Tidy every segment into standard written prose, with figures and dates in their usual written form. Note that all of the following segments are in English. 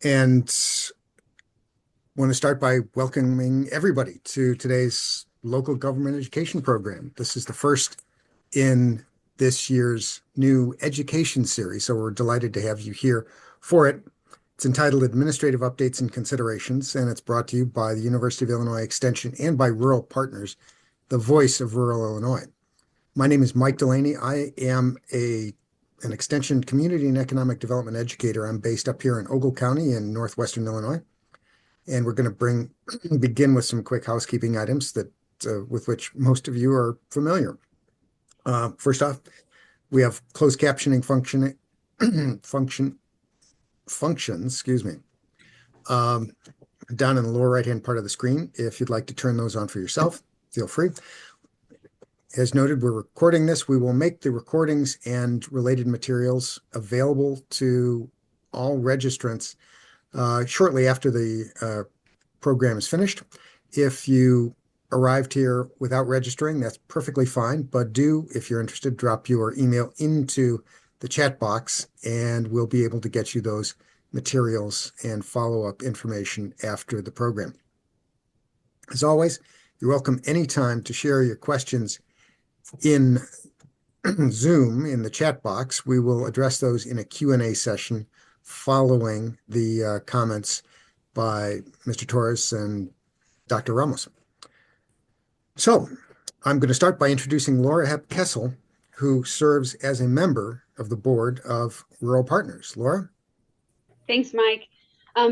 And want to start by welcoming everybody to today's local government education program. This is the first in this year's new education series, so we're delighted to have you here for it. It's entitled Administrative Updates and Considerations, and it's brought to you by the University of Illinois Extension and by Rural Partners, the voice of rural Illinois. My name is Mike Delaney. I am an Extension Community and Economic Development Educator. I'm based up here in Ogle County in northwestern Illinois. And we're going to begin with some quick housekeeping items that with which most of you are familiar. First off, we have closed captioning functions, excuse me, down in the lower right-hand part of the screen. If you'd like to turn those on for yourself, feel free. As noted, we're recording this. We will make the recordings and related materials available to all registrants shortly after the program is finished. If you arrived here without registering, that's perfectly fine, but do, if you're interested, drop your email into the chat box and we'll be able to get you those materials and follow-up information after the program. As always, you're welcome anytime to share your questions in Zoom in the chat box. We will address those in a Q&A session following the comments by Mr. Torres and Dr. Ramos. So I'm going to start by introducing Laura Hep-Kessel, who serves as a member of the board of Rural Partners. Laura? Thanks, Mike.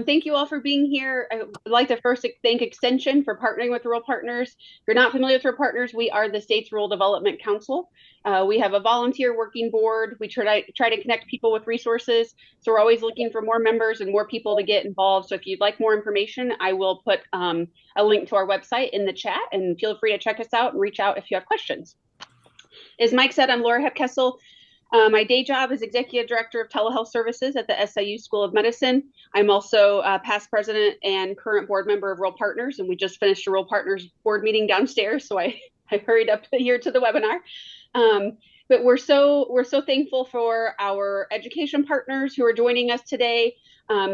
Thank you all for being here. I would like to first thank Extension for partnering with Rural Partners. If you're not familiar with Rural Partners, we are the state's Rural Development Council. We have a volunteer working board. We try to connect people with resources. So we're always looking for more members and more people to get involved. So if you'd like more information, I will put a link to our website in the chat, and feel free to check us out and reach out if you have questions. As Mike said, I'm Laura Hep-Kessel. My day job is Executive Director of Telehealth Services at the SIU School of Medicine. I'm also past president and current board member of Rural Partners, and we just finished a Rural Partners board meeting downstairs, so I hurried up here to the webinar. But we're so thankful for our education partners who are joining us today.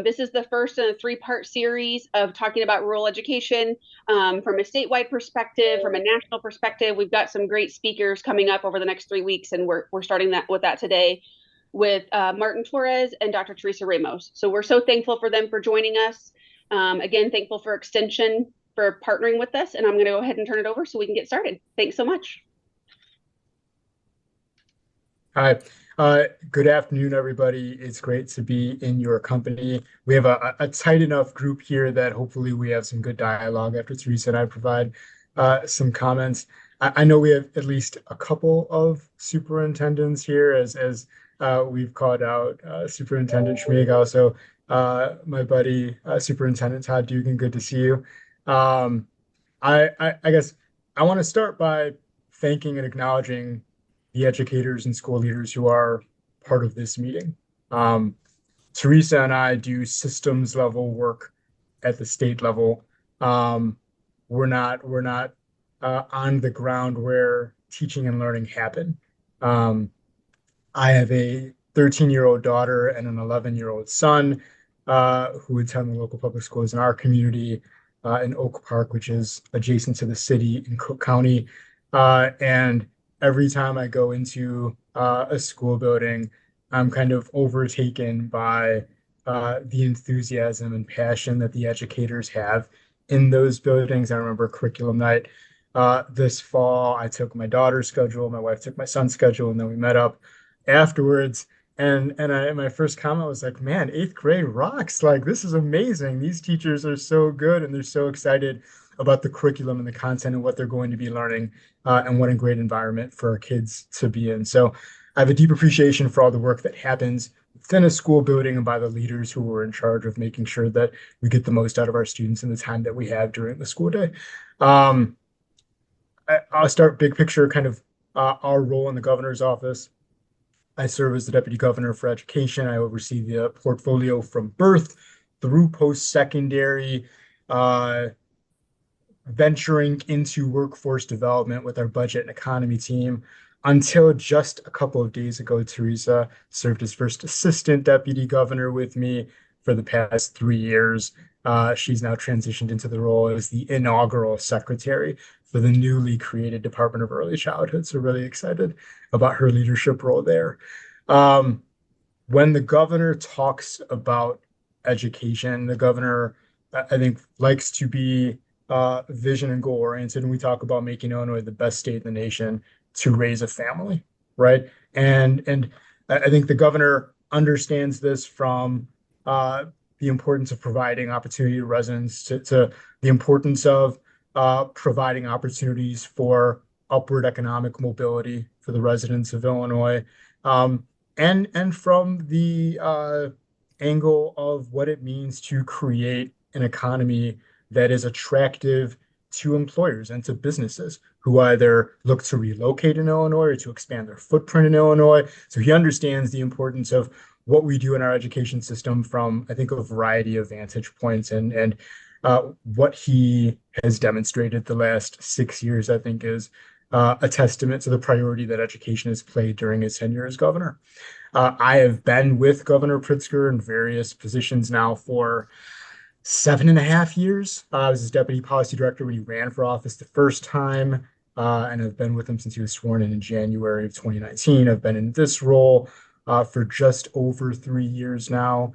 This is the first in a three-part series of talking about rural education from a statewide perspective, from a national perspective. We've got some great speakers coming up over the next 3 weeks, and we're starting with that today with Martin Torres and Dr. Teresa Ramos. So we're so thankful for them for joining us. Again, thankful for Extension for partnering with us, and I'm going to go ahead and turn it over so we can get started. Thanks so much. Hi, good afternoon, everybody. It's great to be in your company. We have a tight enough group here that hopefully we have some good dialogue after Teresa and I provide some comments. I know we have at least a couple of superintendents here, as we've called out Superintendent Schmig, also my buddy Superintendent Todd Dugan. Good to see you. I guess I want to start by thanking and acknowledging the educators and school leaders who are part of this meeting. Teresa and I do systems level work at the state level. We're not on the ground where teaching and learning happen. I have a 13-year-old daughter and an 11-year-old son who attend the local public schools in our community in Oak Park, which is adjacent to the city in Cook County. And every time I go into a school building, I'm kind of overtaken by the enthusiasm and passion that the educators have in those buildings. I remember curriculum night this fall. I took my daughter's schedule, my wife took my son's schedule, and then we met up afterwards. And my first comment was like, man, 8th grade rocks. Like, this is amazing. These teachers are so good and they're so excited about the curriculum and the content and what they're going to be learning, and what a great environment for our kids to be in. So I have a deep appreciation for all the work that happens within a school building and by the leaders who are in charge of making sure that we get the most out of our students in the time that we have during the school day. I'll start big picture, kind of our role in the governor's office. I serve as the Deputy Governor for Education. I oversee the portfolio from birth through post-secondary, venturing into workforce development with our budget and economy team. Until just a couple of days ago, Teresa served as first assistant deputy governor with me for the past 3 years. She's now transitioned into the role as the inaugural secretary for the newly created Department of Early Childhood. So really excited about her leadership role there. When the governor talks about education, the governor, I think, likes to be vision and goal oriented. And we talk about making Illinois the best state in the nation to raise a family, right? And I think the governor understands this from the importance of providing opportunity to residents to the importance of providing opportunities for upward economic mobility for the residents of Illinois, and from the angle of what it means to create an economy that is attractive to employers and to businesses who either look to relocate in Illinois or to expand their footprint in Illinois. So he understands the importance of what we do in our education system from, I think, a variety of vantage points, and what he has demonstrated the last 6 years, I think, is a testament to the priority that education has played during his tenure as governor. I have been with Governor Pritzker in various positions now for 7.5 years. I was his deputy policy director when he ran for office the first time, and I've been with him since he was sworn in January of 2019. I've been in this role for just over 3 years now.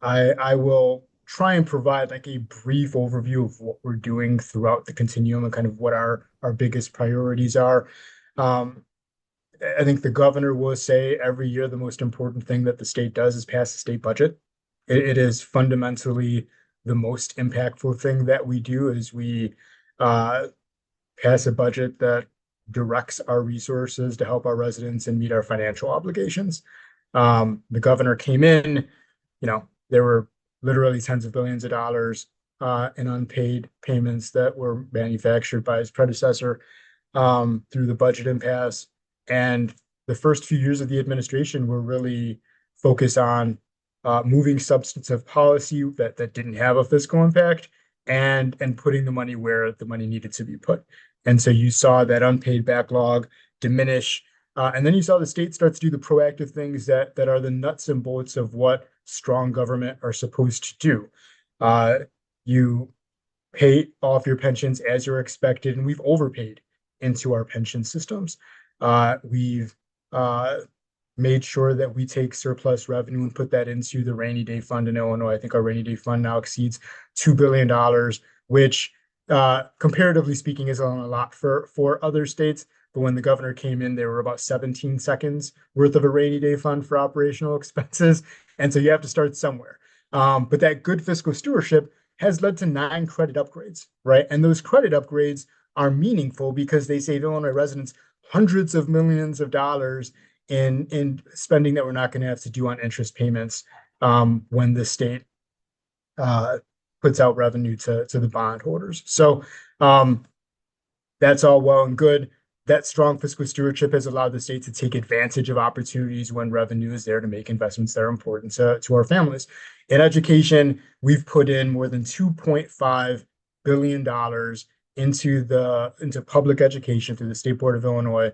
I will try and provide like a brief overview of what we're doing throughout the continuum and kind of what our biggest priorities are. I think the governor will say every year the most important thing that the state does is pass the state budget. It is fundamentally the most impactful thing that we do, is we pass a budget that directs our resources to help our residents and meet our financial obligations. The governor came in, there were literally tens of billions of dollars in unpaid payments that were manufactured by his predecessor through the budget impasse. And the first few years of the administration were really focused on moving substantive policy that didn't have a fiscal impact and putting the money where the money needed to be put. And so you saw that unpaid backlog diminish. And then you saw the state start to do the proactive things that are the nuts and bolts of what strong government are supposed to do. You pay off your pensions as you're expected, and we've overpaid into our pension systems. We've made sure that we take surplus revenue and put that into the rainy day fund in Illinois. I think our rainy day fund now exceeds $2 billion, which comparatively speaking is a lot for other states. But when the governor came in, there were about 17 seconds worth of a rainy day fund for operational expenses. And so you have to start somewhere. But that good fiscal stewardship has led to 9 credit upgrades, right? And those credit upgrades are meaningful because they save Illinois residents hundreds of millions of dollars in spending that we're not going to have to do on interest payments when the state puts out revenue to the bondholders. So that's all well and good. That strong fiscal stewardship has allowed the state to take advantage of opportunities when revenue is there to make investments that are important to our families. In education, we've put in more than $2.5 billion into public education through the State Board of Illinois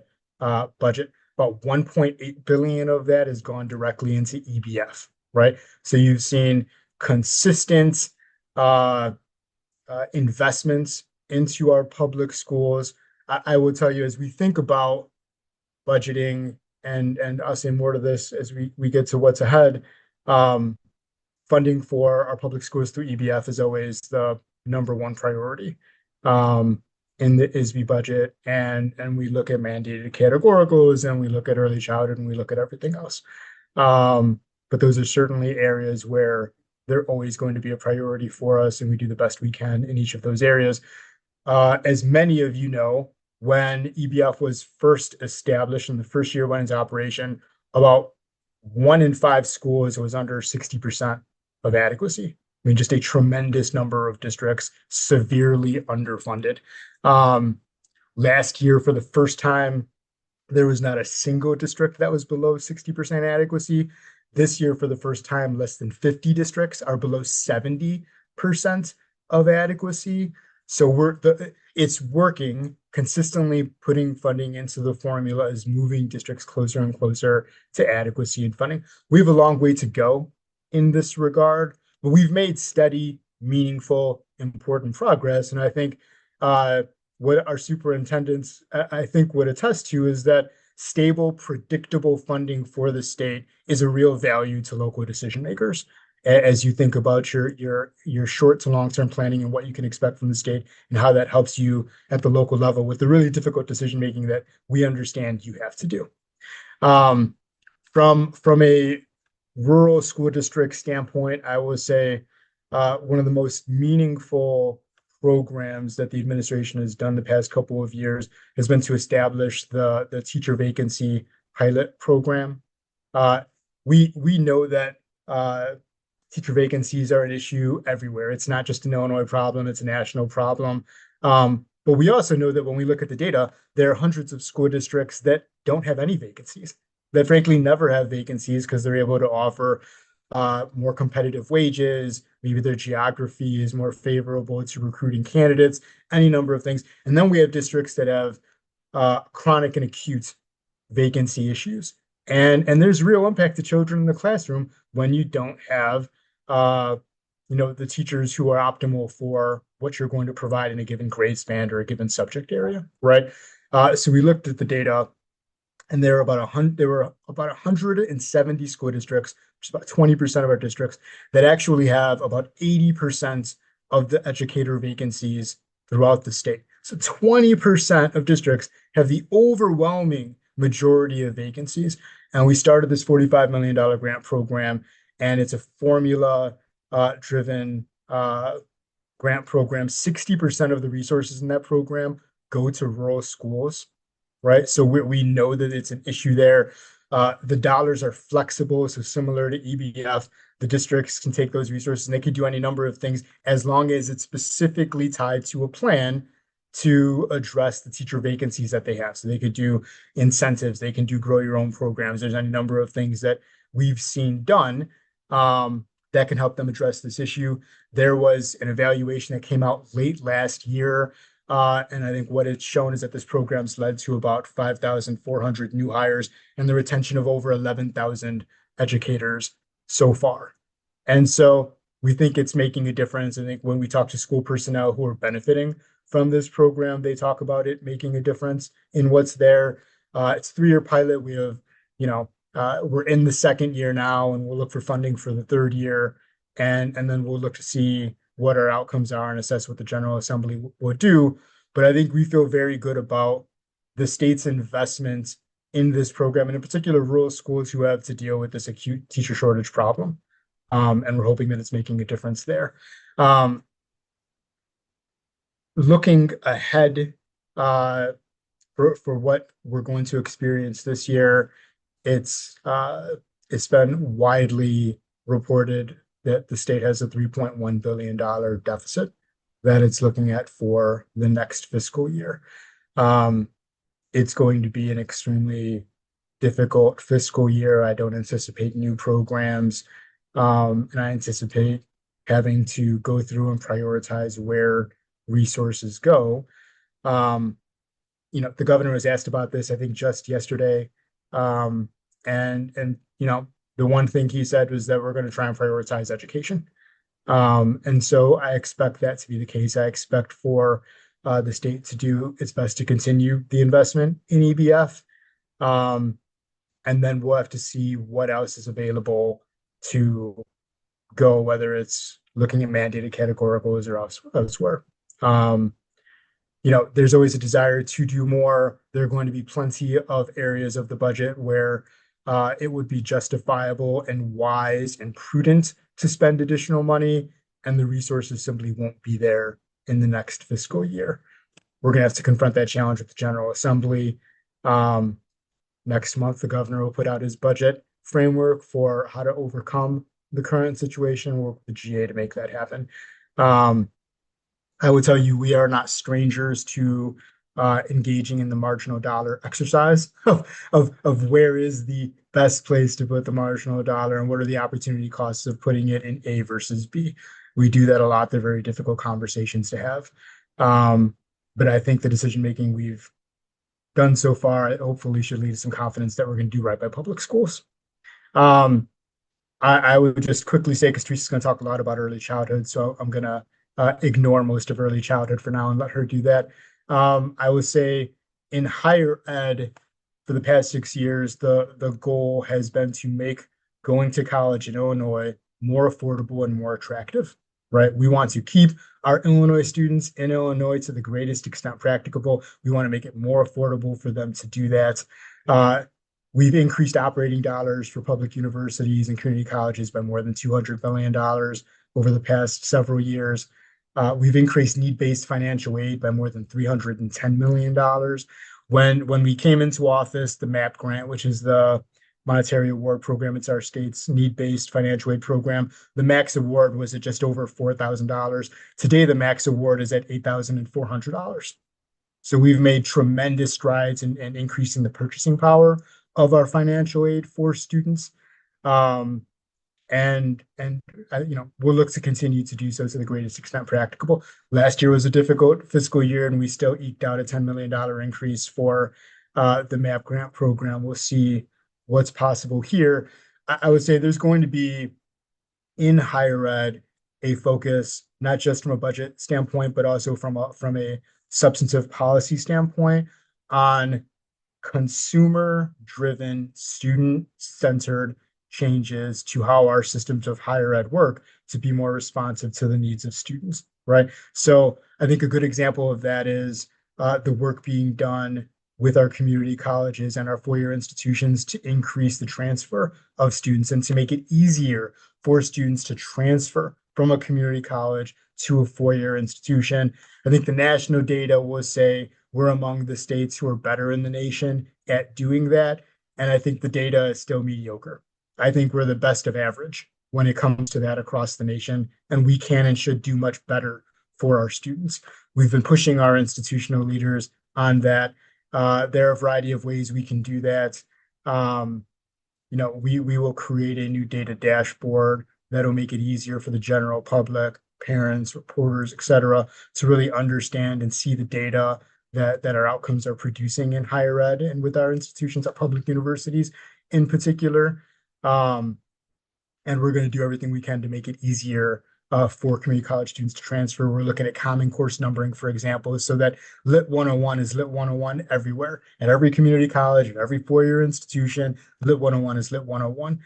budget. About 1.8 billion of that has gone directly into EBF, right? So you've seen consistent investments into our public schools. I will tell you, as we think about budgeting, and I'll say more to this as we get to what's ahead, funding for our public schools through EBF is always the number one priority in the ISBE budget, and we look at mandated categoricals, and we look at early childhood, and we look at everything else. But those are certainly areas where they're always going to be a priority for us, and we do the best we can in each of those areas. As many of you know, when EBF was first established in the first year when it's operation, about 1 in 5 schools was under 60% of adequacy. I mean, just a tremendous number of districts severely underfunded. Last year, for the first time, there was not a single district that was below 60% adequacy. This year, for the first time, less than 50 districts are below 70% of adequacy. So it's working. consistently putting funding into the formula is moving districts closer and closer to adequacy in funding. We have a long way to go in this regard, but we've made steady, meaningful, important progress. And I think what our superintendents, I think, would attest to is that stable, predictable funding for the state is a real value to local decision makers as you think about your short to long-term planning and what you can expect from the state and how that helps you at the local level with the really difficult decision making that we understand you have to do. From a rural school district standpoint, I will say one of the most meaningful programs that the administration has done the past couple of years has been to establish the teacher vacancy pilot program. We know that teacher vacancies are an issue everywhere. It's not just an Illinois problem, it's a national problem. But we also know that when we look at the data, there are hundreds of school districts that don't have any vacancies, that frankly never have vacancies because they're able to offer more competitive wages, maybe their geography is more favorable to recruiting candidates, any number of things. And then we have districts that have chronic and acute vacancy issues. And there's real impact to children in the classroom when you don't have the teachers who are optimal for what you're going to provide in a given grade span or a given subject area, right? So we looked at the data, and there were about 170 school districts, which is about 20% of our districts, that actually have about 80% of the educator vacancies throughout the state. So 20% of districts have the overwhelming majority of vacancies. And we started this $45 million grant program, and it's a formula driven grant program. 60% of the resources in that program go to rural schools, right? So we know that it's an issue there. The dollars are flexible, so similar to EBF, the districts can take those resources and they can do any number of things as long as it's specifically tied to a plan to address the teacher vacancies that they have. So they could do incentives, they can do grow your own programs. There's any number of things that we've seen done that can help them address this issue. There was an evaluation that came out late last year. And I think what it's shown is that this program's led to about 5,400 new hires and the retention of over 11,000 educators so far. And so we think it's making a difference. I think when we talk to school personnel who are benefiting from this program, they talk about it making a difference in what's there. It's a 3-year pilot. We have, we're in the 2nd year now, and we'll look for funding for the 3rd year. And then we'll look to see what our outcomes are and assess what the General Assembly will do. But I think we feel very good about the state's investment in this program, and in particular, rural schools who have to deal with this acute teacher shortage problem. And we're hoping that it's making a difference there. Looking ahead for what we're going to experience this year, it's been widely reported that the state has a $3.1 billion deficit that it's looking at for the next fiscal year. It's going to be an extremely difficult fiscal year. I don't anticipate new programs, and I anticipate having to go through and prioritize where resources go. The governor was asked about this, I think, just yesterday. And the one thing he said was that we're going to try and prioritize education. And so I expect that to be the case. I expect for the state to do its best to continue the investment in EBF. And then we'll have to see what else is available to go, whether it's looking at mandated categoricals or elsewhere. There's always a desire to do more. There are going to be plenty of areas of the budget where it would be justifiable and wise and prudent to spend additional money, and the resources simply won't be there in the next fiscal year. We're going to have to confront that challenge with the General Assembly. Next month, the governor will put out his budget framework for how to overcome the current situation. We'll work with the GA to make that happen. I would tell you, we are not strangers to engaging in the marginal dollar exercise of where is the best place to put the marginal dollar and what are the opportunity costs of putting it in A versus B. We do that a lot. They're very difficult conversations to have. but I think the decision-making we've done so far hopefully should lead to some confidence that we're going to do right by public schools. I would just quickly say, because Teresa's going to talk a lot about early childhood, so I'm going to ignore most of early childhood for now and let her do that. I would say in higher ed, for the past 6 years, the goal has been to make going to college in Illinois more affordable and more attractive, right? We want to keep our Illinois students in Illinois to the greatest extent practicable. We want to make it more affordable for them to do that. We've increased operating dollars for public universities and community colleges by more than $200 billion over the past several years. We've increased need-based financial aid by more than $310 million. When we came into office, the MAP grant, which is the monetary award program, it's our state's need-based financial aid program. The max award was at just over $4,000. Today, the max award is at $8,400. So we've made tremendous strides in increasing the purchasing power of our financial aid for students. And we'll look to continue to do so to the greatest extent practicable. Last year was a difficult fiscal year, and we still eked out a $10 million increase for the MAP grant program. We'll see what's possible here. I would say there's going to be in higher ed a focus, not just from a budget standpoint, but also from a substantive policy standpoint on consumer-driven, student-centered changes to how our systems of higher ed work to be more responsive to the needs of students, right? So I think a good example of that is the work being done with our community colleges and our four-year institutions to increase the transfer of students and to make it easier for students to transfer from a community college to a four-year institution. I think the national data will say we're among the states who are better in the nation at doing that. And I think the data is still mediocre. I think we're the best of average when it comes to that across the nation, and we can and should do much better for our students. We've been pushing our institutional leaders on that. There are a variety of ways we can do that. We will create a new data dashboard that'll make it easier for the general public, parents, reporters, et cetera, to really understand and see the data that our outcomes are producing in higher ed and with our institutions at public universities in particular. And we're going to do everything we can to make it easier for community college students to transfer. We're looking at common course numbering, for example, so that Lit 101 is Lit 101 everywhere. At every community college, at every four-year institution, Lit 101 is Lit 101.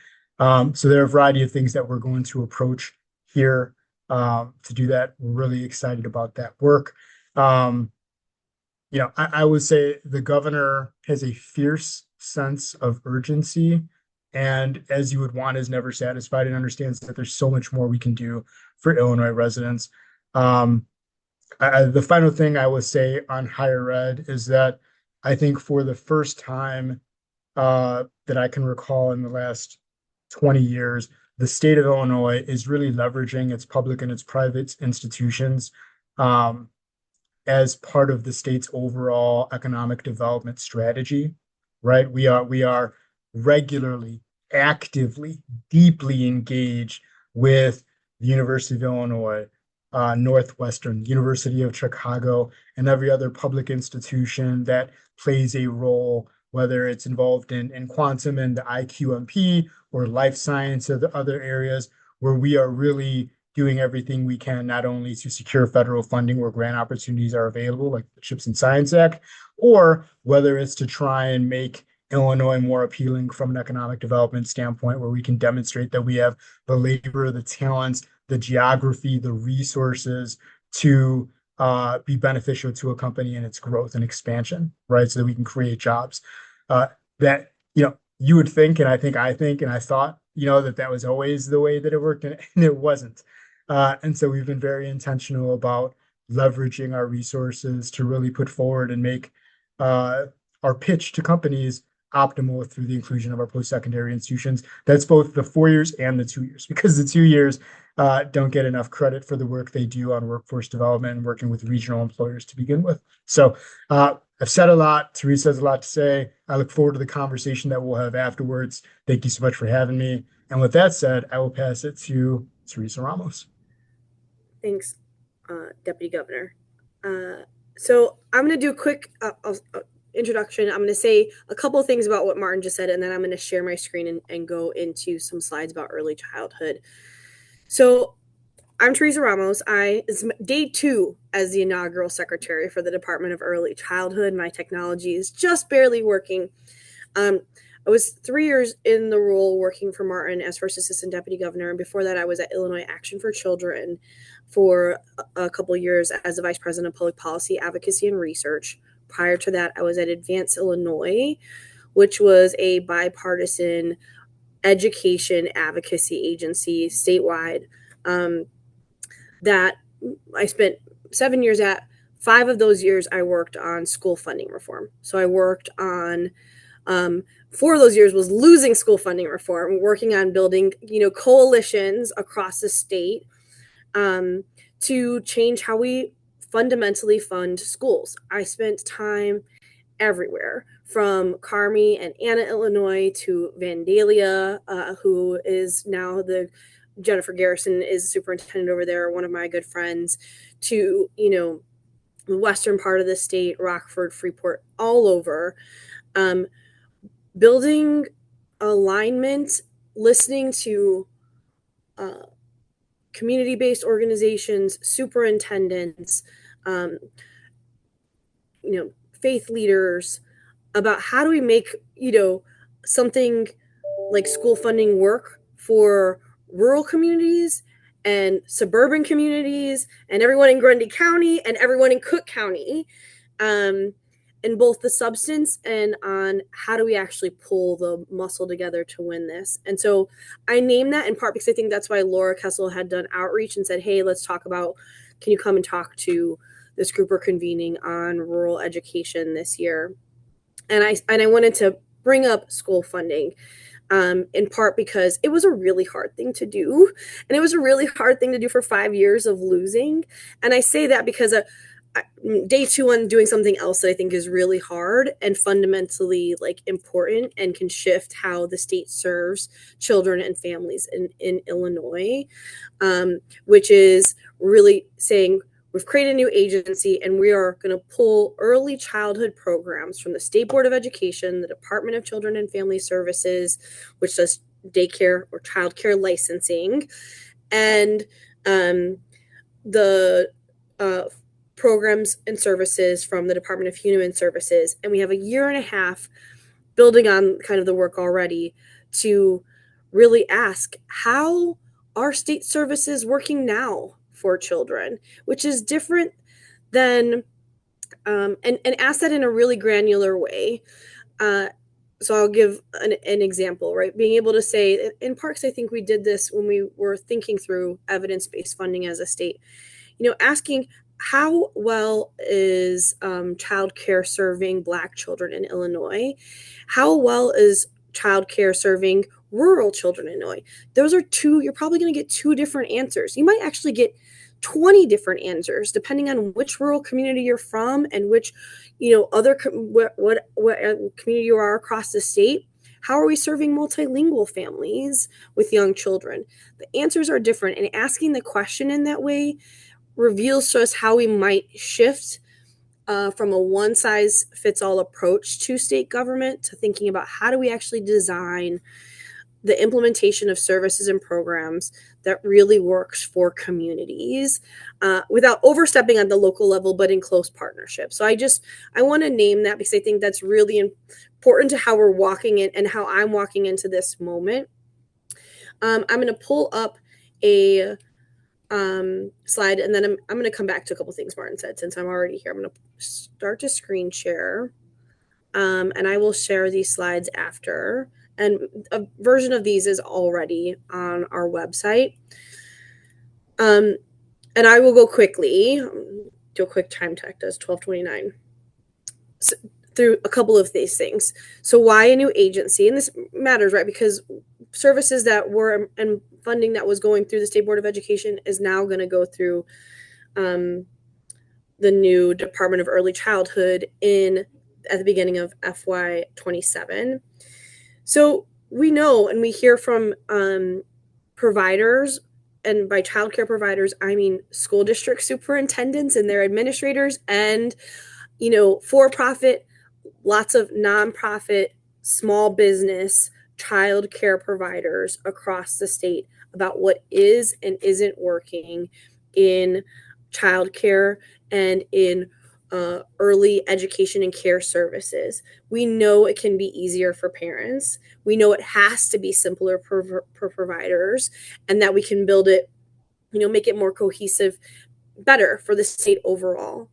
So there are a variety of things that we're going to approach here to do that. We're really excited about that work. I would say the governor has a fierce sense of urgency, and as you would want, is never satisfied and understands that there's so much more we can do for Illinois residents. The final thing I would say on higher ed is that I think for the first time that I can recall in the last 20 years, the state of Illinois is really leveraging its public and its private institutions as part of the state's overall economic development strategy, right? We are regularly, actively, deeply engaged with the University of Illinois, Northwestern, University of Chicago, and every other public institution that plays a role, whether it's involved in quantum and the IQMP or life science or the other areas where we are really doing everything we can, not only to secure federal funding where grant opportunities are available, like the CHIPS and Science Act, or whether it's to try and make Illinois more appealing from an economic development standpoint, where we can demonstrate that we have the labor, the talents, the geography, the resources to be beneficial to a company in its growth and expansion, right? So that we can create jobs. You would think, and I thought, that was always the way that it worked, and it wasn't. And so we've been very intentional about leveraging our resources to really put forward and make our pitch to companies optimal through the inclusion of our post-secondary institutions. That's both the 4 years and the 2 years, because the 2 years don't get enough credit for the work they do on workforce development and working with regional employers to begin with. So I've said a lot. Teresa has a lot to say. I look forward to the conversation that we'll have afterwards. Thank you so much for having me. And with that said, I will pass it to Teresa Ramos. Thanks, Deputy Governor. So I'm going to do a quick introduction. I'm going to say a couple of things about what Martin just said, and then I'm going to share my screen and go into some slides about early childhood. So I'm Teresa Ramos. It's day 2 as the inaugural secretary for the Department of Early Childhood. My technology is just barely working. I was 3 years in the role working for Martin as first assistant deputy governor, and before that I was at Illinois Action for Children for a couple of years as the vice president of public policy, advocacy, and research. Prior to that, I was at Advance Illinois, which was a bipartisan education advocacy agency statewide that I spent 7 years at. 5 of those years I worked on school funding reform. So I worked on 4 of those years was losing school funding reform, working on building, coalitions across the state to change how we fundamentally fund schools. I spent time everywhere, from Carmi and Anna, Illinois, to Vandalia, who is now Jennifer Garrison is superintendent over there, one of my good friends, to, the western part of the state, Rockford, Freeport, all over. Building alignment, listening to community-based organizations, superintendents, faith leaders, about how do we make, something like school funding work for rural communities and suburban communities and everyone in Grundy County and everyone in Cook County, in both the substance and on how do we actually pull the muscle together to win this. And so I named that in part because I think that's why Laura Kessel had done outreach and said, hey, let's talk about, can you come and talk to this group we're convening on rural education this year? And I wanted to bring up school funding in part because it was a really hard thing to do. And it was a really hard thing to do for 5 years of losing. And I say that because day 2 on doing something else that I think is really hard and fundamentally important and can shift how the state serves children and families in Illinois, which is really saying we've created a new agency and we are going to pull early childhood programs from the State Board of Education, the Department of Children and Family Services, which does daycare or childcare licensing, and the programs and services from the Department of Human Services. And we have a year and a half building on kind of the work already to really ask, how are state services working now for children, which is different than, and ask that in a really granular way. So I'll give an example, right? Being able to say, in Parks, I think we did this when we were thinking through evidence-based funding as a state, asking, how well is childcare serving Black children in Illinois? How well is childcare serving rural children in Illinois? Those are you're probably going to get 2 different answers. You might actually get 20 different answers depending on which rural community you're from and which, other what community you are across the state. How are we serving multilingual families with young children? The answers are different, and asking the question in that way reveals to us how we might shift from a one-size-fits-all approach to state government to thinking about how do we actually design the implementation of services and programs that really works for communities without overstepping at the local level, but in close partnership. So I want to name that because I think that's really important to how we're walking in and how I'm walking into this moment. I'm going to pull up a slide, and then I'm going to come back to a couple things Martin said since I'm already here. I'm going to start to screen share, and I will share these slides after. And a version of these is already on our website. And I will go quickly, do a quick time check, does 12:29, through a couple of these things. So why a new agency? And this matters, right? Because services that were and funding that was going through the State Board of Education is now going to go through the new Department of Early Childhood at the beginning of FY27. So we know and we hear from providers and by childcare providers, I mean school district superintendents and their administrators, and, for-profit, lots of nonprofit, small business, childcare providers across the state about what is and isn't working in childcare and in early education and care services. We know it can be easier for parents. We know it has to be simpler for providers, and that we can build it, make it more cohesive, better for the state overall.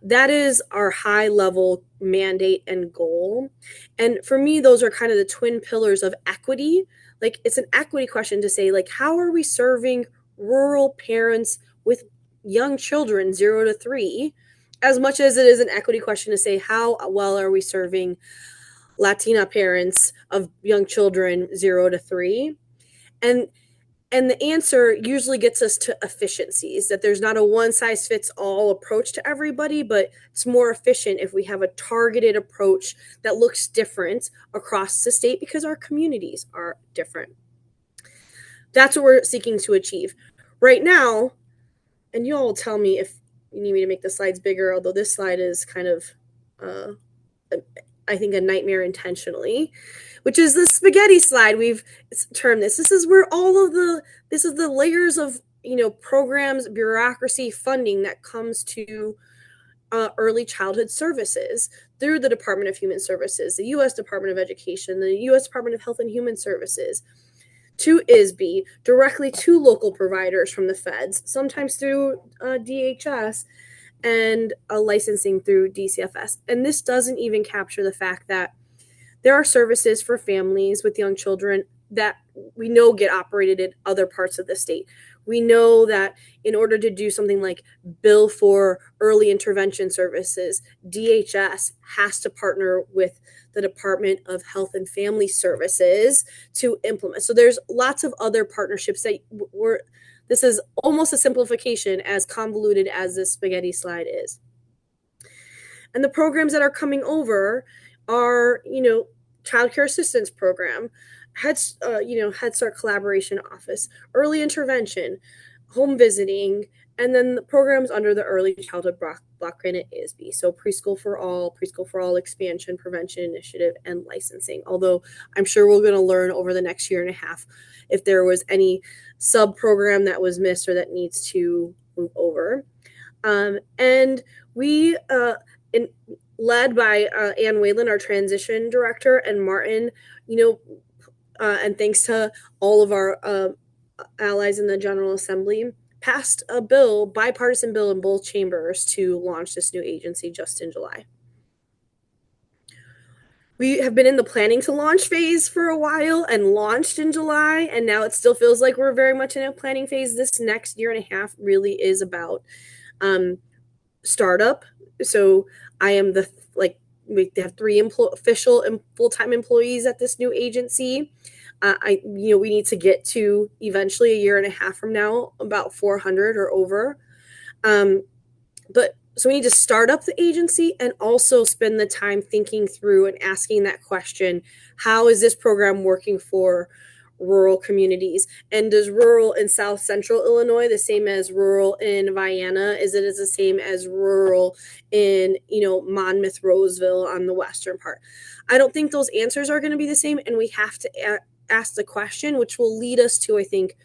That is our high level mandate and goal. And for me, those are kind of the twin pillars of equity. Like, it's an equity question to say, like, how are we serving rural parents with young children 0 to 3, as much as it is an equity question to say, how well are we serving Latina parents of young children 0 to 3? And the answer usually gets us to efficiencies, that there's not a one-size-fits-all approach to everybody, but it's more efficient if we have a targeted approach that looks different across the state because our communities are different. That's what we're seeking to achieve. Right now, and you all will tell me if you need me to make the slides bigger, although this slide is kind of, I think, a nightmare intentionally, which is the spaghetti slide. We've termed this. This is where this is the layers of, programs, bureaucracy, funding that comes to early childhood services through the Department of Human Services, the U.S. Department of Education, the U.S. Department of Health and Human Services, to ISBE, directly to local providers from the feds, sometimes through DHS, and licensing through DCFS. And this doesn't even capture the fact that there are services for families with young children that we know get operated in other parts of the state. We know that in order to do something like bill for early intervention services, DHS has to partner with the Department of Health and Family Services to implement. So there's lots of other partnerships that this is almost a simplification, as convoluted as this spaghetti slide is. And the programs that are coming over are, Child Care Assistance Program, Head Start Collaboration Office, Early Intervention, Home Visiting, and then the programs under the Early Childhood Block Grant at ISBE. So Preschool for All Expansion, Prevention Initiative, and Licensing. Although I'm sure we're going to learn over the next year and a half if there was any sub-program that was missed or that needs to move over. And we, led by Ann Whalen, our transition director, and Martin, and thanks to all of our allies in the General Assembly, passed a bipartisan bill in both chambers to launch this new agency just in July. We have been in the planning to launch phase for a while and launched in July, and now it still feels like we're very much in a planning phase. This next year and a half really is about startup. So I am we have 3 official and full-time employees at this new agency. We need to get to eventually a year and a half from now about 400 or over. So we need to start up the agency and also spend the time thinking through and asking that question: how is this program working for rural communities? And does rural in South Central Illinois the same as rural in Vienna? Is it the same as rural in, Monmouth, Roseville on the western part? I don't think those answers are going to be the same, and we have to ask the question, which will lead us to, I think,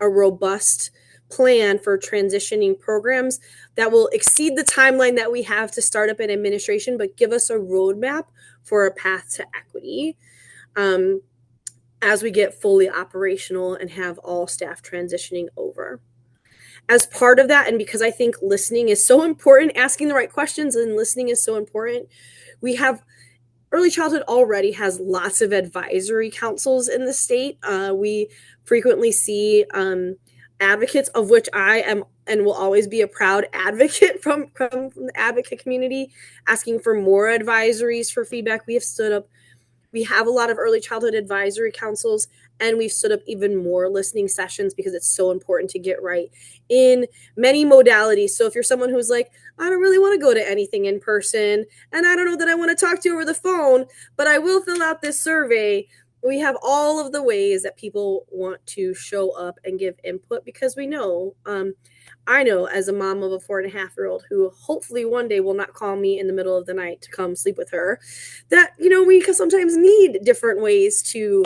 a robust plan for transitioning programs that will exceed the timeline that we have to start up an administration, but give us a roadmap for a path to equity as we get fully operational and have all staff transitioning over. As part of that, and because I think listening is so important, asking the right questions and listening is so important, we have early childhood already has lots of advisory councils in the state. We frequently see advocates, of which I am and will always be a proud advocate from the advocate community, asking for more advisories for feedback. We have a lot of early childhood advisory councils, and we've stood up even more listening sessions because it's so important to get right in many modalities. So if you're someone who's like, I don't really want to go to anything in person, and I don't know that I want to talk to you over the phone, but I will fill out this survey, we have all of the ways that people want to show up and give input, because we know, I know as a mom of a 4.5-year-old who hopefully one day will not call me in the middle of the night to come sleep with her, that, we sometimes need different ways to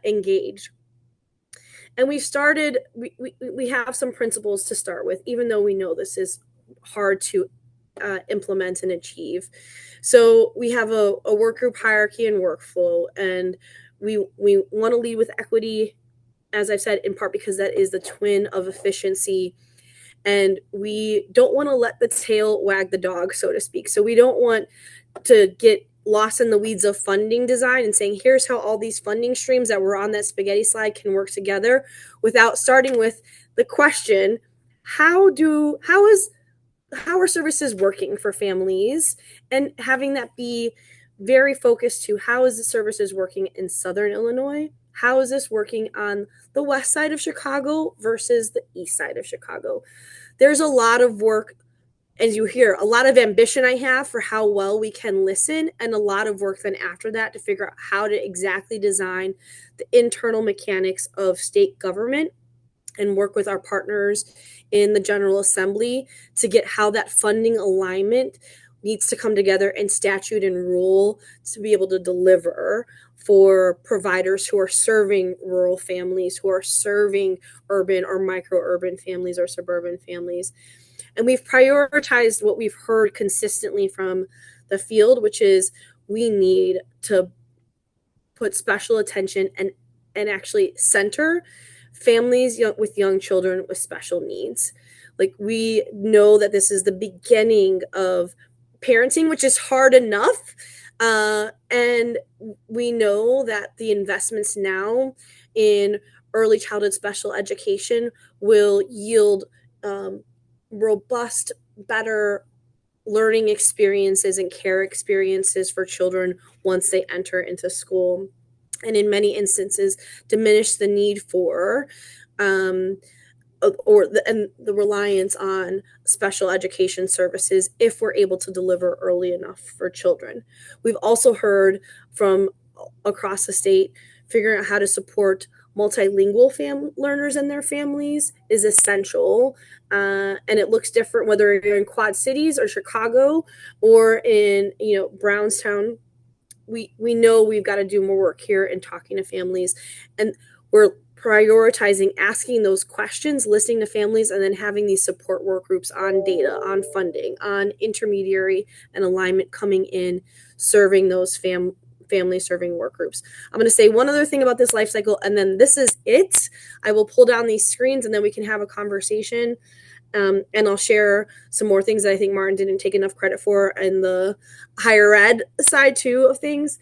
engage. And we have some principles to start with, even though we know this is hard to implement and achieve. So we have a work group hierarchy and workflow, and we want to lead with equity, as I've said, in part because that is the twin of efficiency. And we don't want to let the tail wag the dog, so to speak. So we don't want to get lost in the weeds of funding design and saying, here's how all these funding streams that were on that spaghetti slide can work together, without starting with the question, how are services working for families, and having that be very focused to how is the services working in Southern Illinois? How is this working on the west side of Chicago versus the east side of Chicago? There's a lot of work, as you hear, a lot of ambition I have for how well we can listen, and a lot of work then after that to figure out how to exactly design the internal mechanics of state government and work with our partners in the General Assembly to get how that funding alignment needs to come together in statute and rule to be able to deliver for providers who are serving rural families, who are serving urban or micro-urban families or suburban families. And we've prioritized what we've heard consistently from the field, which is we need to put special attention and actually center families with young children with special needs. Like, we know that this is the beginning of parenting, which is hard enough. And we know that the investments now in early childhood special education will yield robust, better learning experiences and care experiences for children once they enter into school, and in many instances diminish the need for the reliance on special education services if we're able to deliver early enough for children. We've also heard from across the state, figuring out how to support multilingual learners and their families is essential. And it looks different whether you're in Quad Cities or Chicago or in Brownstown. We know we've got to do more work here in talking to families, and we're prioritizing asking those questions, listening to families, and then having these support work groups on data, on funding, on intermediary and alignment coming in, serving those family serving work groups. I'm going to say one other thing about this life cycle, and then this is it. I will pull down these screens and then we can have a conversation. And I'll share some more things that I think Martin didn't take enough credit for in the higher ed side too of things.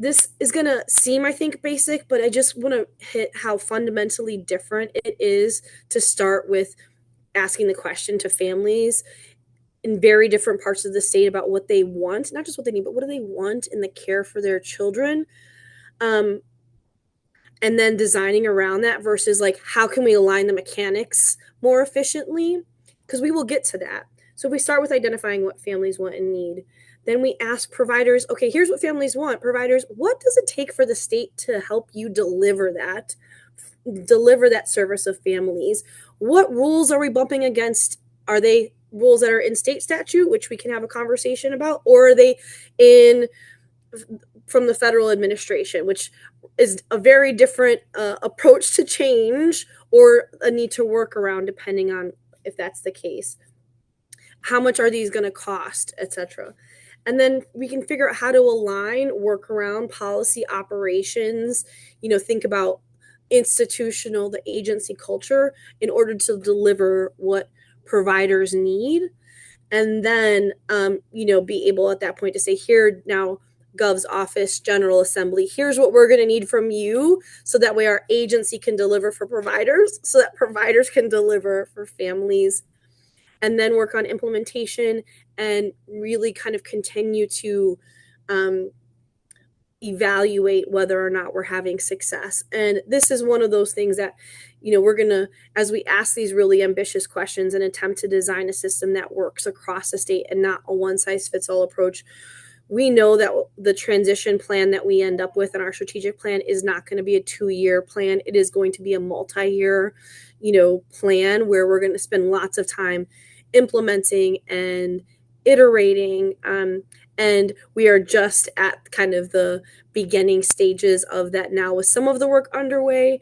This is going to seem, I think, basic, but I just want to hit how fundamentally different it is to start with asking the question to families in very different parts of the state about what they want, not just what they need, but what do they want in the care for their children. And then designing around that versus like, how can we align the mechanics more efficiently? Because we will get to that. So we start with identifying what families want and need. Then we ask providers, okay, here's what families want. Providers, what does it take for the state to help you deliver that service of families? What rules are we bumping against? Are they rules that are in state statute, which we can have a conversation about, or are they from the federal administration, which is a very different approach to change or a need to work around depending on if that's the case. How much are these going to cost, etc.? And then we can figure out how to align, work around policy operations, think about institutional, the agency culture in order to deliver what providers need. And then, be able at that point to say, here now, Gov's office, General Assembly, here's what we're going to need from you, so that way our agency can deliver for providers, so that providers can deliver for families. And then work on implementation and really kind of continue to evaluate whether or not we're having success. And this is one of those things that, we're going to, as we ask these really ambitious questions and attempt to design a system that works across the state and not a one-size-fits-all approach, we know that the transition plan that we end up with in our strategic plan is not going to be a 2-year plan. It is going to be a multi-year, plan where we're going to spend lots of time implementing and iterating. And we are just at kind of the beginning stages of that now, with some of the work underway.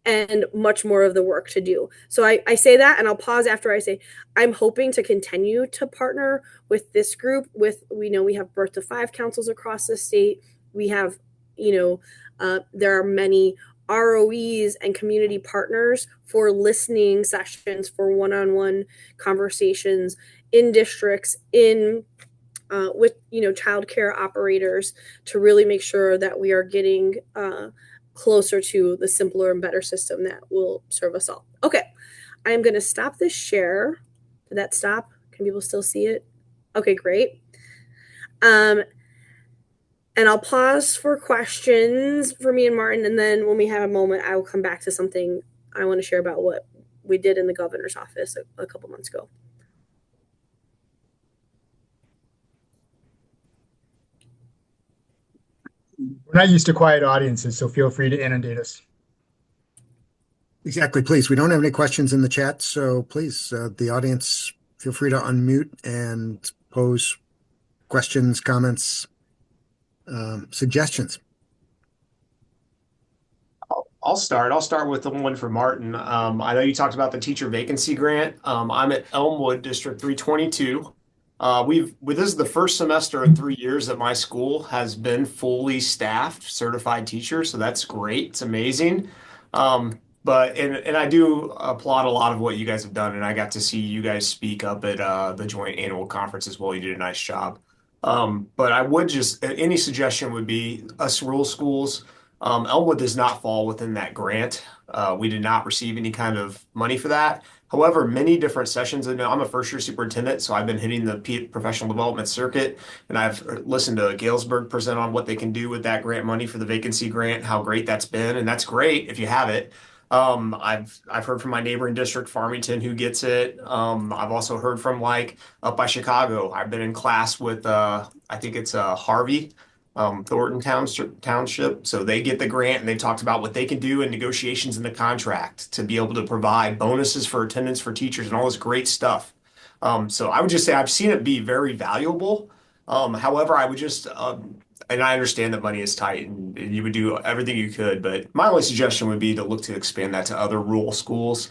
And much more of the work to do. So I say that, and I'll pause after I say I'm hoping to continue to partner with this group. We know we have birth to 5 councils across the state. We have, there are many ROEs and community partners for listening sessions, for one-on-one conversations in districts, with childcare operators, to really make sure that we are getting closer to the simpler and better system that will serve us all. Okay, I am going to stop this share. Did that stop? Can people still see it? Okay, great. And I'll pause for questions for me and Martin, and then when we have a moment, I will come back to something I want to share about what we did in the governor's office a couple months ago. We're not used to quiet audiences, so feel free to inundate us. Exactly, please. We don't have any questions in the chat, so please, the audience, feel free to unmute and pose questions, comments, suggestions. I'll start. I'll start with the one for Martin. I know you talked about the teacher vacancy grant. I'm at Elmwood District 322. This is the first semester in 3 years that my school has been fully staffed, certified teachers. So that's great. It's amazing. But I do applaud a lot of what you guys have done. And I got to see you guys speak up at the joint annual conference as well. You did a nice job. But I would any suggestion would be us rural schools. Elmwood does not fall within that grant. We did not receive any kind of money for that. However, many different sessions, and I'm a first-year superintendent, so I've been hitting the professional development circuit, and I've listened to Galesburg present on what they can do with that grant money for the vacancy grant, how great that's been, and that's great if you have it. I've heard from my neighboring district, Farmington, who gets it. I've also heard from up by Chicago. I've been in class with I think it's Harvey. Thornton Township. So they get the grant, and they talked about what they can do in negotiations in the contract to be able to provide bonuses for attendance for teachers and all this great stuff. So I would just say I've seen it be very valuable. However, I would just, and I understand that money is tight and you would do everything you could, but my only suggestion would be to look to expand that to other rural schools.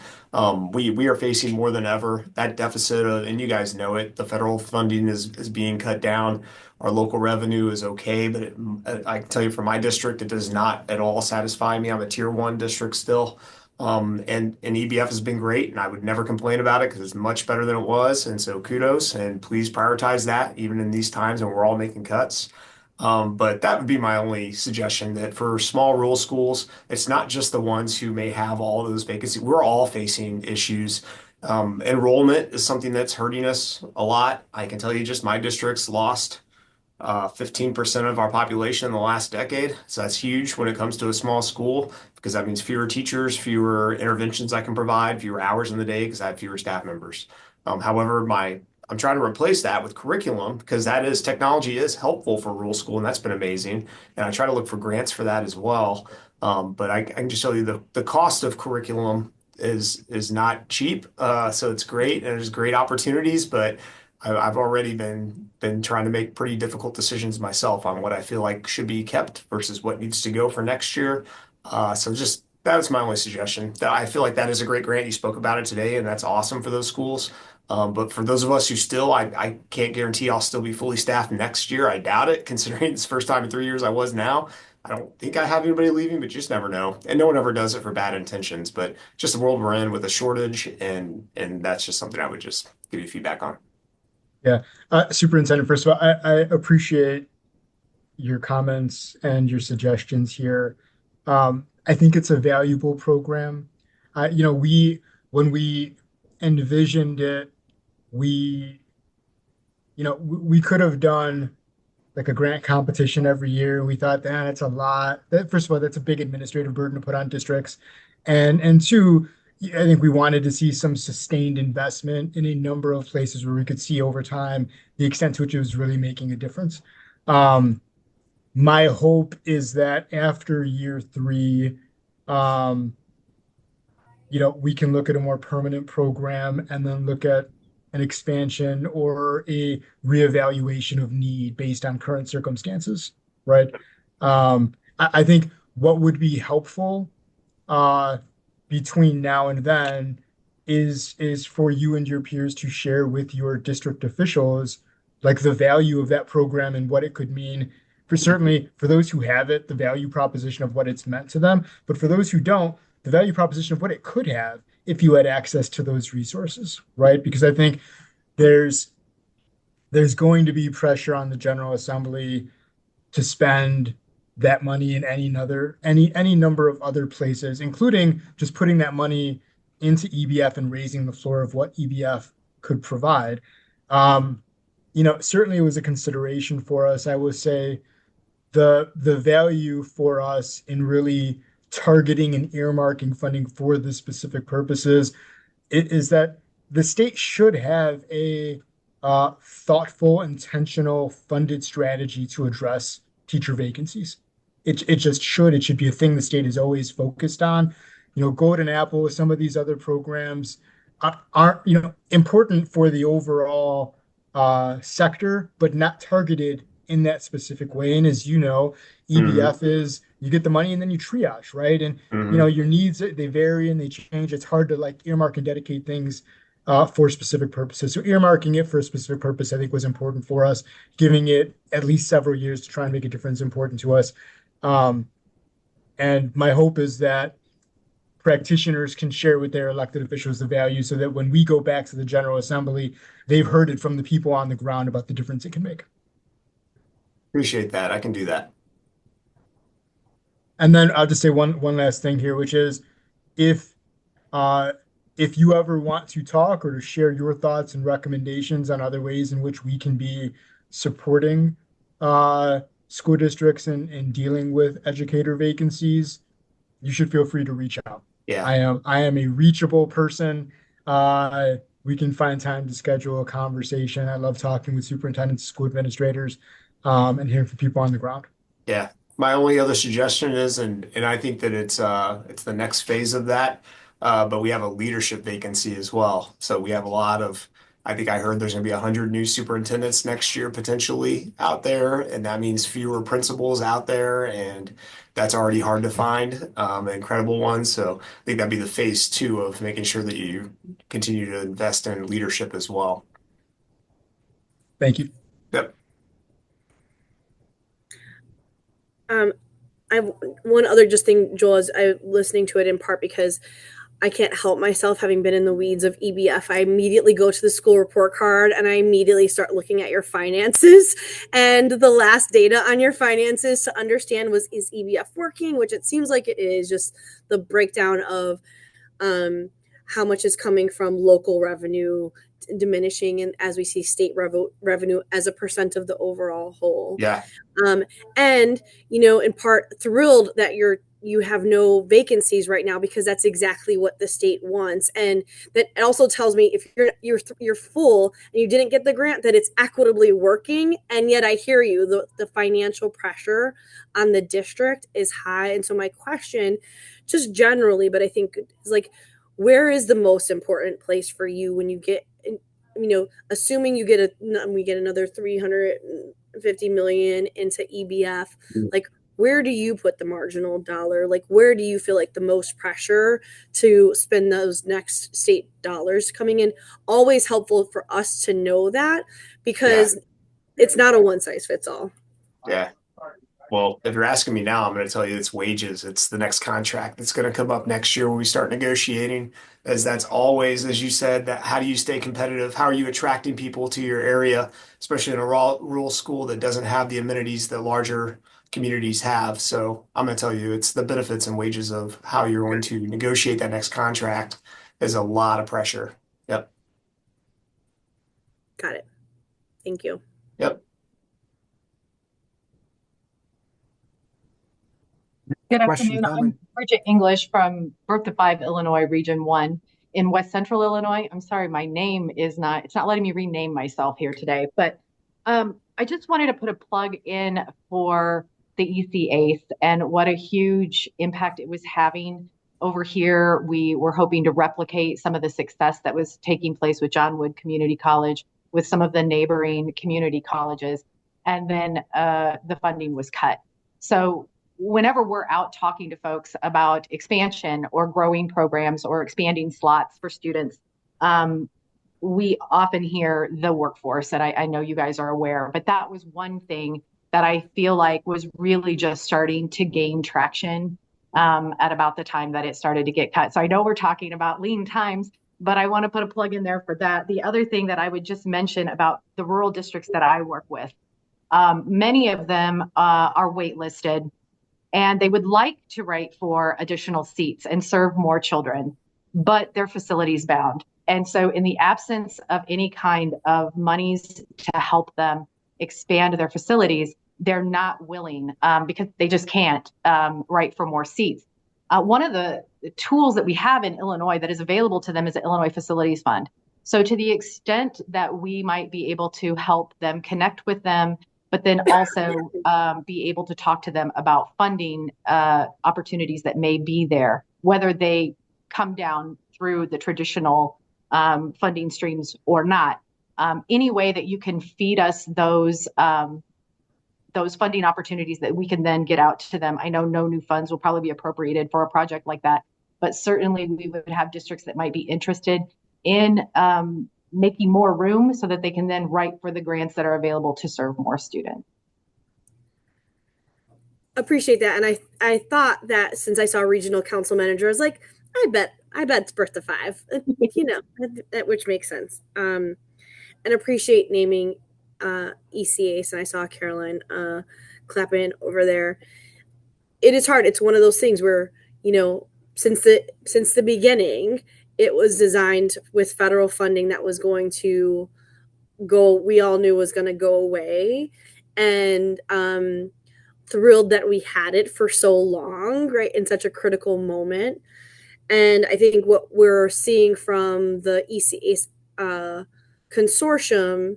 We are facing more than ever that deficit, and you guys know it. The federal funding is being cut down. Our local revenue is okay, but I can tell you from my district, it does not at all satisfy me. I'm a tier 1 district still. And EBF has been great, and I would never complain about it because it's much better than it was. And so kudos, and please prioritize that even in these times when we're all making cuts. But that would be my only suggestion, that for small rural schools, it's not just the ones who may have all those vacancies. We're all facing issues. Enrollment is something that's hurting us a lot. I can tell you just my district's lost 15% of our population in the last decade. So that's huge when it comes to a small school, because that means fewer teachers, fewer interventions I can provide, fewer hours in the day because I have fewer staff members. However, I'm trying to replace that with curriculum, because technology is helpful for rural school, and that's been amazing. And I try to look for grants for that as well. But I can just tell you the cost of curriculum is not cheap. So it's great, and there's great opportunities, but I've already been trying to make pretty difficult decisions myself on what I feel like should be kept versus what needs to go for next year. So just that was my only suggestion. That I feel like that is a great grant. You spoke about it today, and that's awesome for those schools. But for those of us who still, I can't guarantee I'll still be fully staffed next year. I doubt it, considering it's the first time in 3 years I was now. I don't think I have anybody leaving, but you just never know. And no one ever does it for bad intentions, but just the world we're in with a shortage, and that's just something I would just give you feedback on. Yeah, Superintendent, first of all, I appreciate your comments and your suggestions here. I think it's a valuable program. When we envisioned it, we could have done like a grant competition every year. We thought that's a lot. First of all, that's a big administrative burden to put on districts. And two, I think we wanted to see some sustained investment in a number of places where we could see over time the extent to which it was really making a difference. My hope is that after year 3, we can look at a more permanent program and then look at an expansion or a reevaluation of need based on current circumstances, right? I think what would be helpful between now and then is for you and your peers to share with your district officials like the value of that program and what it could mean for those who have it, the value proposition of what it's meant to them, but for those who don't, the value proposition of what it could have if you had access to those resources, right? Because I think there's going to be pressure on the General Assembly to spend that money in any number of other places, including just putting that money into EBF and raising the floor of what EBF could provide. Certainly it was a consideration for us. I would say the value for us in really targeting and earmarking funding for the specific purposes is that the state should have a thoughtful, intentional, funded strategy to address teacher vacancies. It just should. It should be a thing the state is always focused on. Golden Apple, some of these other programs are important for the overall sector, but not targeted in that specific way. And as you know, EBF is you get the money and then you triage, right? And your needs, they vary and they change. It's hard to like earmark and dedicate things for specific purposes. So earmarking it for a specific purpose, I think, was important for us. Giving it at least several years to try and make a difference important to us. And my hope is that practitioners can share with their elected officials the value so that when we go back to the General Assembly, they've heard it from the people on the ground about the difference it can make. Appreciate that. I can do that. And then I'll just say one last thing here, which is if you ever want to talk or to share your thoughts and recommendations on other ways in which we can be supporting school districts in dealing with educator vacancies, you should feel free to reach out. Yeah. I am a reachable person. We can find time to schedule a conversation. I love talking with superintendents, school administrators, and hearing from people on the ground. Yeah. My only other suggestion is, and I think that it's the next phase of that, but we have a leadership vacancy as well. So we have I think I heard there's going to be 100 new superintendents next year potentially out there, and that means fewer principals out there, and that's already hard to find, incredible ones. So I think that'd be the phase 2 of making sure that you continue to invest in leadership as well. Thank you. Yep. I have one other just thing, Joel, is I'm listening to it in part because I can't help myself, having been in the weeds of EBF. I immediately go to the school report card and I immediately start looking at your finances and the last data on your finances to understand is EBF working, which it seems like it is, just the breakdown of how much is coming from local revenue diminishing, and as we see state revenue as a percent of the overall whole. Yeah. And in part thrilled that you have no vacancies right now, because that's exactly what the state wants. And that also tells me if you're full and you didn't get the grant, that it's equitably working. And yet I hear you, the financial pressure on the district is high. And so my question, just generally, but I think is like, where is the most important place for you when you get, assuming we get another $350 million into EBF, like, where do you put the marginal dollar? Like, where do you feel like the most pressure to spend those next state dollars coming in? Always helpful for us to know that, because it's not a one size fits all. Yeah. Well, if you're asking me now, I'm going to tell you it's wages. It's the next contract that's going to come up next year when we start negotiating, as that's always, as you said, that how do you stay competitive? How are you attracting people to your area, especially in a rural school that doesn't have the amenities that larger communities have? So I'm going to tell you, it's the benefits and wages of how you're going to negotiate that next contract is a lot of pressure. Yep. Got it. Thank you. Yep. Good Question, afternoon. Bridget English from Birth to Five, Illinois, Region 1 in West Central Illinois. I'm sorry, my name is not, it's not letting me rename myself here today, but I just wanted to put a plug in for the ECACE and what a huge impact it was having over here. We were hoping to replicate some of the success that was taking place with John Wood Community College, with some of the neighboring community colleges, and then the funding was cut. So whenever we're out talking to folks about expansion or growing programs or expanding slots for students, we often hear the workforce, and I know you guys are aware, but that was one thing that I feel like was really just starting to gain traction at about the time that it started to get cut. So I know we're talking about lean times, but I want to put a plug in there for that. The other thing that I would just mention about the rural districts that I work with, many of them are waitlisted, and they would like to write for additional seats and serve more children, but they're facilities bound. And so in the absence of any kind of monies to help them expand their facilities, they're not willing because they just can't write for more seats. One of the tools that we have in Illinois that is available to them is the Illinois Facilities Fund. So to the extent that we might be able to help them connect with them, but then also be able to talk to them about funding opportunities that may be there, whether they come down through the traditional funding streams or not. Any way that you can feed us those funding opportunities that we can then get out to them. I know no new funds will probably be appropriated for a project like that, but certainly we would have districts that might be interested in making more room so that they can then write for the grants that are available to serve more students. Appreciate that. And I thought that since I saw regional council manager, I was like, I bet it's Birth to Five, you know, which makes sense. And appreciate naming ECACE, and I saw Caroline clapping over there. It is hard. It's one of those things where, you know, since the beginning, it was designed with federal funding that was going to go, we all knew was going to go away, and thrilled that we had it for so long, right, in such a critical moment. And I think what we're seeing from the ECACE consortium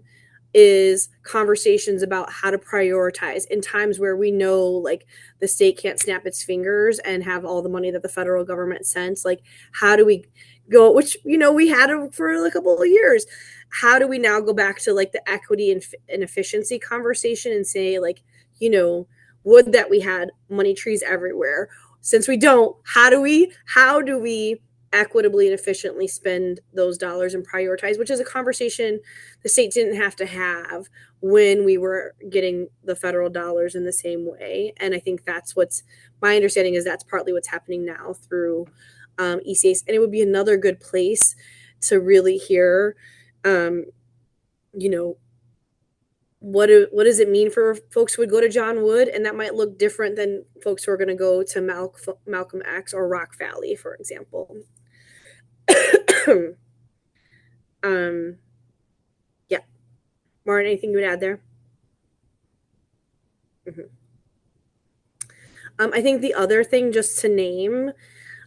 is conversations about how to prioritize in times where we know like the state can't snap its fingers and have all the money that the federal government sends. Like, how do we go, which, you know, we had it for a couple of years. How do we now go back to like the equity and efficiency conversation and say, like, you know, would that we had money trees everywhere? Since we don't, how do we equitably and efficiently spend those dollars and prioritize, which is a conversation the state didn't have to have when we were getting the federal dollars in the same way. And I think that's my understanding is that's partly what's happening now through ECACE. And it would be another good place to really hear, you know, what does it mean for folks who would go to John Wood? And that might look different than folks who are going to go to Malcolm X or Rock Valley, for example. Yeah. Martin, anything you would add there? I think the other thing just to name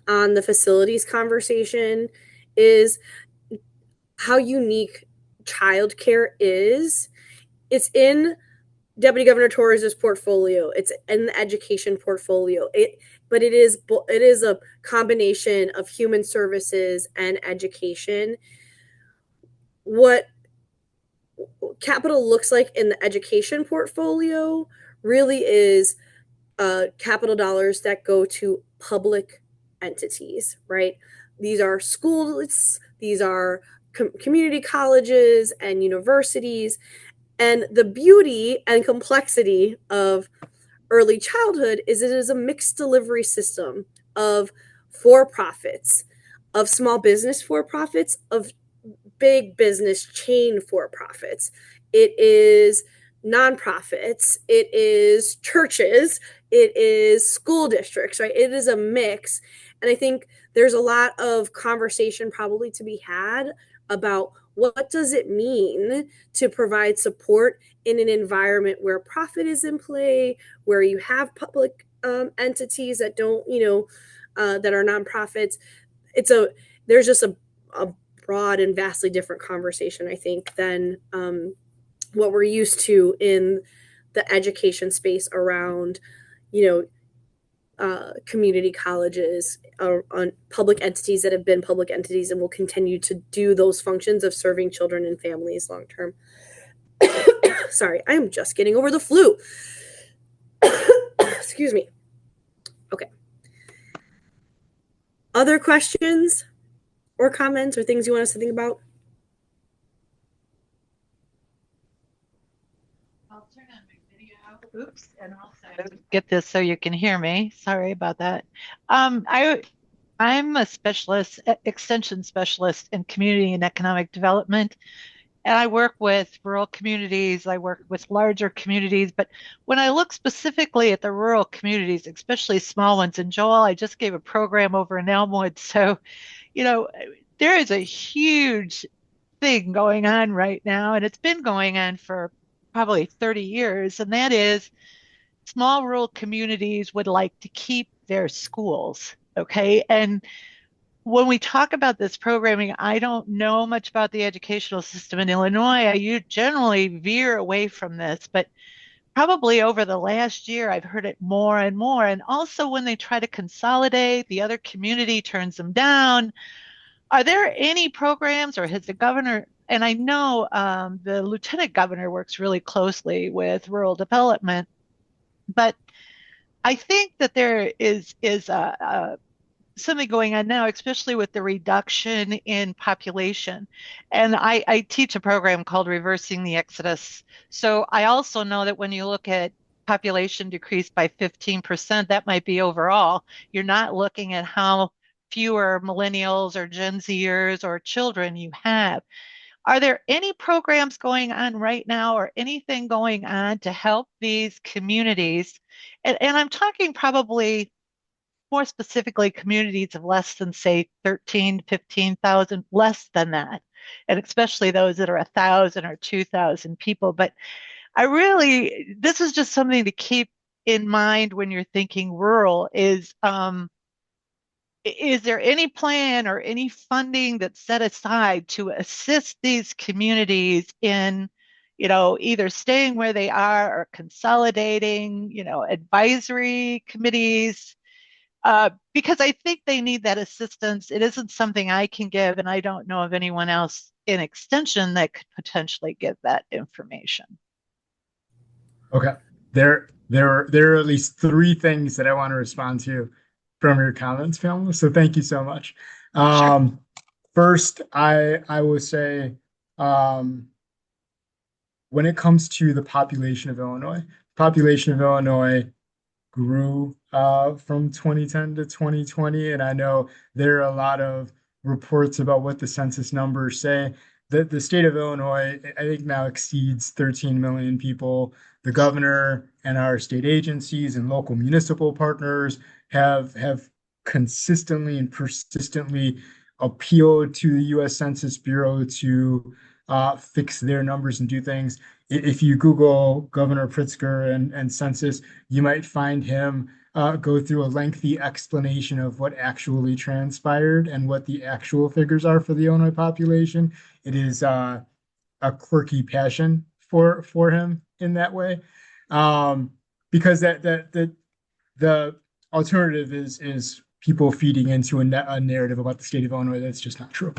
on the facilities conversation is how unique childcare is. It's in Deputy Governor Torres' portfolio. It's in the education portfolio. But it is a combination of human services and education. What capital looks like in the education portfolio really is capital dollars that go to public entities, right? These are schools, these are community colleges and universities. And the beauty and complexity of early childhood is it is a mixed delivery system of for-profits, of small business for-profits, of big business chain for-profits. It is nonprofits, it is churches, it is school districts, right? It is a mix. And I think there's a lot of conversation probably to be had about what does it mean to provide support in an environment where profit is in play, where you have public entities that don't, you know, that are nonprofits. There's just a broad and vastly different conversation, I think, than what we're used to in the education space around, community colleges, on public entities that have been public entities and will continue to do those functions of serving children and families long term. Sorry, I am just getting over the flu. Excuse me. Okay. Other questions or comments or things you want us to think about? I'll turn on my video. Oops, and also get this so you can hear me. Sorry about that. I'm a specialist, extension specialist in community and economic development. And I work with rural communities, I work with larger communities, but when I look specifically at the rural communities, especially small ones, and Joel, I just gave a program over in Elmwood. So, there is a huge thing going on right now, and it's been going on for probably 30 years, and that is small rural communities would like to keep their schools, okay? And when we talk about this programming, I don't know much about the educational system in Illinois. I generally veer away from this, but probably over the last year, I've heard it more and more. And also when they try to consolidate, the other community turns them down. Are there any programs, or has the governor, and I know the lieutenant governor works really closely with rural development, but I think that there is something going on now, especially with the reduction in population. And I teach a program called Reversing the Exodus. So I also know that when you look at population decreased by 15%, that might be overall. You're not looking at how fewer millennials or Gen Zers or children you have. Are there any programs going on right now or anything going on to help these communities? And I'm talking probably more specifically communities of less than, say, 13, 15,000, less than that, and especially those that are 1,000 or 2,000 people. But this is just something to keep in mind when you're thinking rural is there any plan or any funding that's set aside to assist these communities in, either staying where they are or consolidating, advisory committees? Because I think they need that assistance. It isn't something I can give, and I don't know of anyone else in extension that could potentially give that information. Okay. There are at least three things that I want to respond to from your comments, Pamela. So thank you so much. Sure. First, I will say, when it comes to the population of Illinois grew from 2010 to 2020, and I know there are a lot of reports about what the census numbers say. The state of Illinois, I think, now exceeds 13 million people. The governor and our state agencies and local municipal partners have consistently and persistently appealed to the U.S. Census Bureau to fix their numbers and do things. If you Google Governor Pritzker and census, you might find him go through a lengthy explanation of what actually transpired and what the actual figures are for the Illinois population. It is a quirky passion for him in that way, because the alternative is people feeding into a narrative about the state of Illinois that's just not true.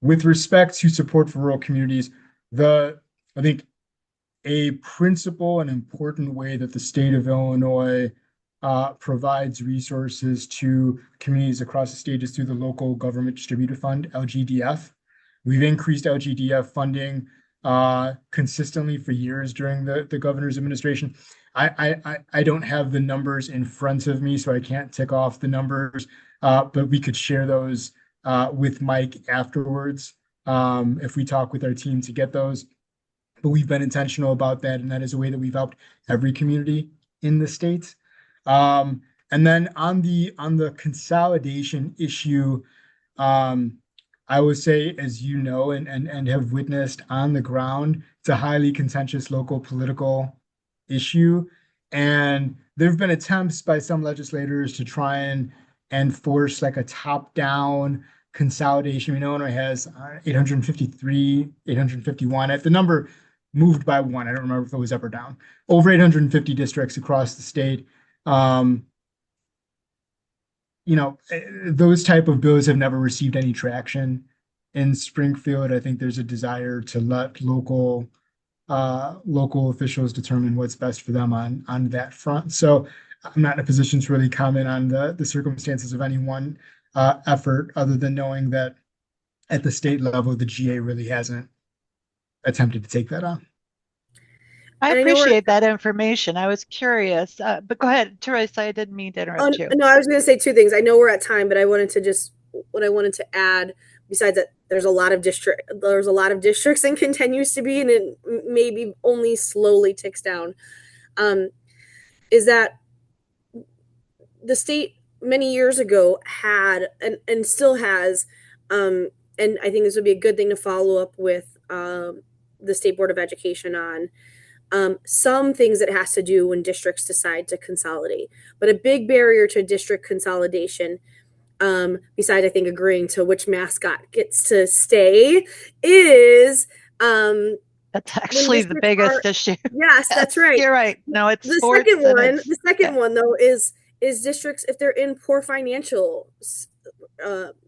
With respect to support for rural communities, I think a principal and important way that the state of Illinois provides resources to communities across the state is through the Local Government Distributed Fund, LGDF. We've increased LGDF funding consistently for years during the governor's administration. I don't have the numbers in front of me, so I can't tick off the numbers, but we could share those with Mike afterwards if we talk with our team to get those. But we've been intentional about that, and that is a way that we've helped every community in the state. And then on the consolidation issue, I would say, as you know, and have witnessed on the ground, it's a highly contentious local political issue. And there have been attempts by some legislators to try and enforce like a top-down consolidation. Illinois has 853, 851. The number moved by one. I don't remember if it was up or down. Over 850 districts across the state. Those type of bills have never received any traction in Springfield. I think there's a desire to let local officials determine what's best for them on that front. So I'm not in a position to really comment on the circumstances of any one effort, other than knowing that at the state level, the GA really hasn't attempted to take that on. I appreciate that information. I was curious, but go ahead, Teresa. I didn't mean to interrupt you. No, I was going to say two things. I know we're at time, but I wanted to add, besides that, there's a lot of districts and continues to be, and it maybe only slowly ticks down. Is that the state many years ago had and still has, and I think this would be a good thing to follow up with the State Board of Education on. Some things that has to do when districts decide to consolidate. But a big barrier to district consolidation, besides I think agreeing to which mascot gets to stay, is that's actually the biggest issue. Yes, that's right. You're right. No, it's the second one. The second one though is districts if they're in poor financial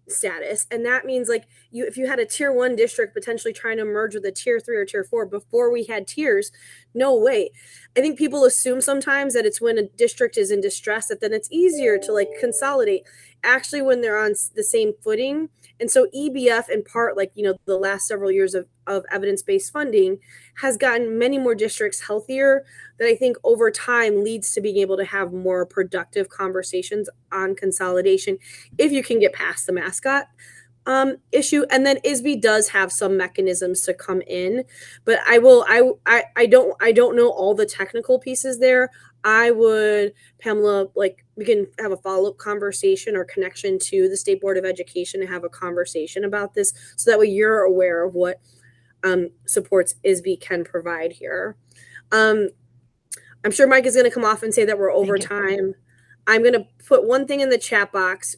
status, and that means like if you had a tier 1 district potentially trying to merge with a tier 3 or tier 4 before we had tiers, no way. I think people assume sometimes that it's when a district is in distress that then it's easier to like consolidate. Actually, when they're on the same footing, and so EBF in part, like the last several years of evidence-based funding has gotten many more districts healthier, that I think over time leads to being able to have more productive conversations on consolidation if you can get past the mascot issue. And then ISBE does have some mechanisms to come in, but I don't know all the technical pieces there. I would, Pamela, like we can have a follow-up conversation or connection to the State Board of Education to have a conversation about this, so that way you're aware of what supports ISBE can provide here. I'm sure Mike is going to come off and say that we're over time. I'm going to put one thing in the chat box,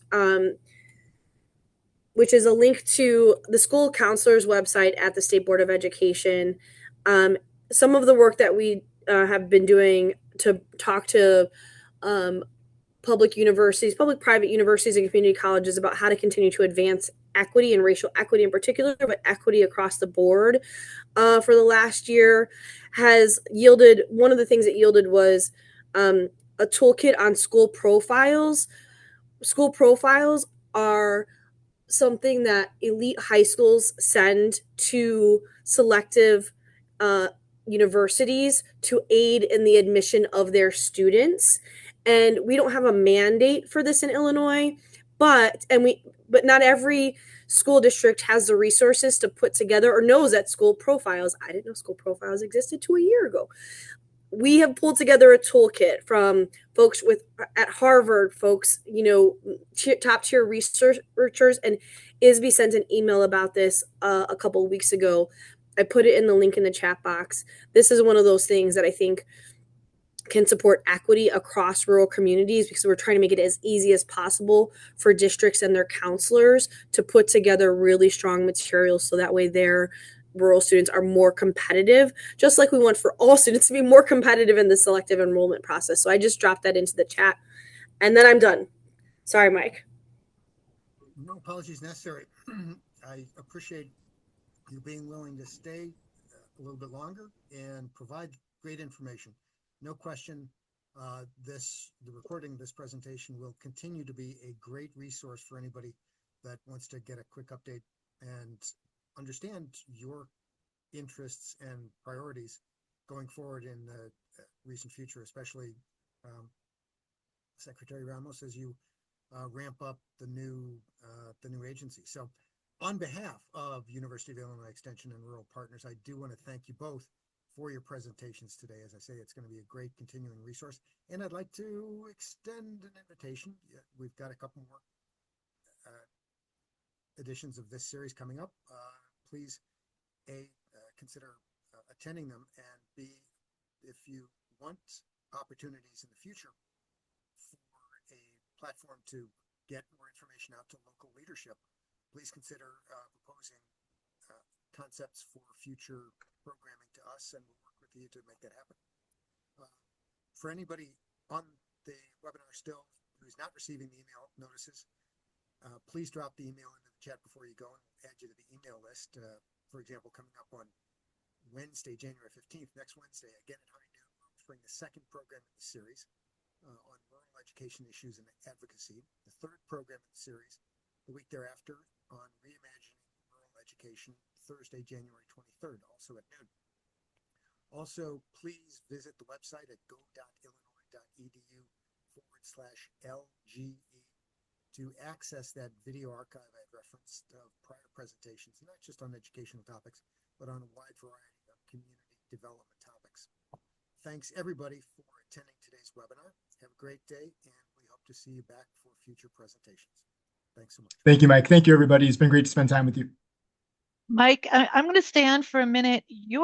which is a link to the school counselor's website at the State Board of Education. Some of the work that we have been doing to talk to public universities, public-private universities and community colleges about how to continue to advance equity and racial equity in particular, but equity across the board for the last year has yielded, one of the things it yielded was a toolkit on school profiles. School profiles are something that elite high schools send to selective universities to aid in the admission of their students. And we don't have a mandate for this in Illinois, but not every school district has the resources to put together or knows that school profiles. I didn't know school profiles existed 2 years ago. We have pulled together a toolkit from folks at Harvard, folks, top tier researchers, and ISBE sent an email about this a couple of weeks ago. I put it in the link in the chat box. This is one of those things that I think can support equity across rural communities, because we're trying to make it as easy as possible for districts and their counselors to put together really strong materials, so that way their rural students are more competitive, just like we want for all students to be more competitive in the selective enrollment process. So I just dropped that into the chat, and then I'm done. Sorry, Mike. No apologies necessary. I appreciate you being willing to stay a little bit longer and provide great information. No question, the recording of this presentation will continue to be a great resource for anybody that wants to get a quick update and understand your interests and priorities going forward in the recent future, especially Secretary Ramos, as you ramp up the new agency. So on behalf of University of Illinois Extension and Rural Partners, I do want to thank you both for your presentations today. As I say, it's going to be a great continuing resource. And I'd like to extend an invitation. We've got a couple more editions of this series coming up. Please, consider attending them, and B, if you want opportunities in the future for a platform to get more information out to local leadership, please consider proposing concepts for future programming to us, and we'll work with you to make that happen. For anybody on the webinar still who's not receiving the email notices, please drop the email into the chat before you go, and we'll add you to the email list. For example, coming up on Wednesday, January 15th, next Wednesday, again at high noon, we'll bring the second program in the series on rural education issues and advocacy, the third program in the series the week thereafter on reimagining rural education, Thursday, January 23rd, also at noon. Also, please visit the website at go.illinois.edu/LGE to access that video archive I referenced of prior presentations, not just on educational topics, but on a wide variety of community development topics. Thanks everybody for attending today's webinar. Have a great day, and we hope to see you back for future presentations. Thanks so much. Thank you, Mike. Thank you, everybody. It's been great to spend time with you. Mike, I'm going to stay on for a minute.